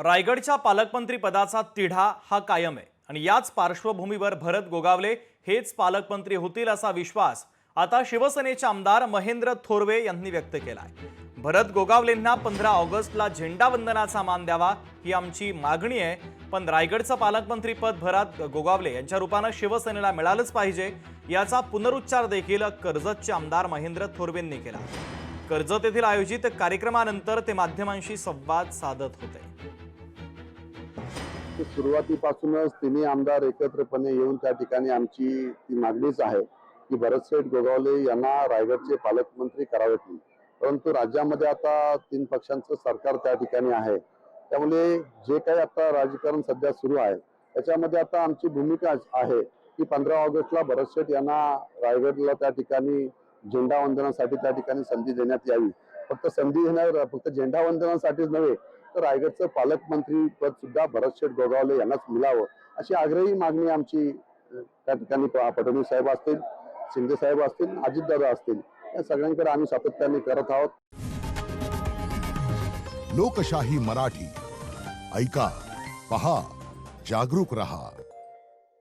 रायगडच्या पालकमंत्री पदाचा तिढा हा कायम आहे आणि याच पार्श्वभूमीवर भरत गोगावले हेच पालकमंत्री होतील असा विश्वास आता शिवसेनेचे आमदार महेंद्र थोरवे यांनी व्यक्त केला आहे। भरत गोगावलेंना 15 ऑगस्टला झेंडावंदनाचा मान द्यावा ही आमची मागणी आहे, पण रायगडचं पालकमंत्री पद भरत गोगावले यांच्या रूपाने शिवसेनेला मिळालंच पाहिजे याचा पुनरुच्चार देखील कर्जतचे आमदार महेंद्र थोरवेंनी केला। कर्जत येथील आयोजित कार्यक्रमानंतर ते माध्यमांशी संवाद साधत होते। सुरुवातीपासूनच तिन्ही आमदार एकत्रपणे येऊन त्या ठिकाणी आमची ती मागणीच आहे की भरतशेठ गोगावले यांना रायगडचे पालकमंत्री करावेत। परंतु राज्यामध्ये आता 3 पक्षांचं सरकार त्या ठिकाणी आहे, त्यामुळे जे काही आता राजकारण सध्या सुरू आहे त्याच्यामध्ये आता आमची भूमिका आहे की 15 ऑगस्टला भरतशेठ यांना रायगडला त्या ठिकाणी झेंडावंदनासाठी त्या ठिकाणी संधी देण्यात यावी। फक्त संधी देणार, फक्त झेंडावंदनासाठीच नव्हे तर रायगडचं पालकमंत्री पद सुद्धा भरतशेठ गोगावले यांनाच मिळावं अशी आग्रही मागणी आमची त्या ठिकाणी फडणवीस साहेब असतील, शिंदे साहेब असतील, अजितदादा असतील, या सगळ्यांकडे आम्ही सातत्याने करत आहोत। लोकशाही मराठी ऐका, पहा, जागरूक रहा।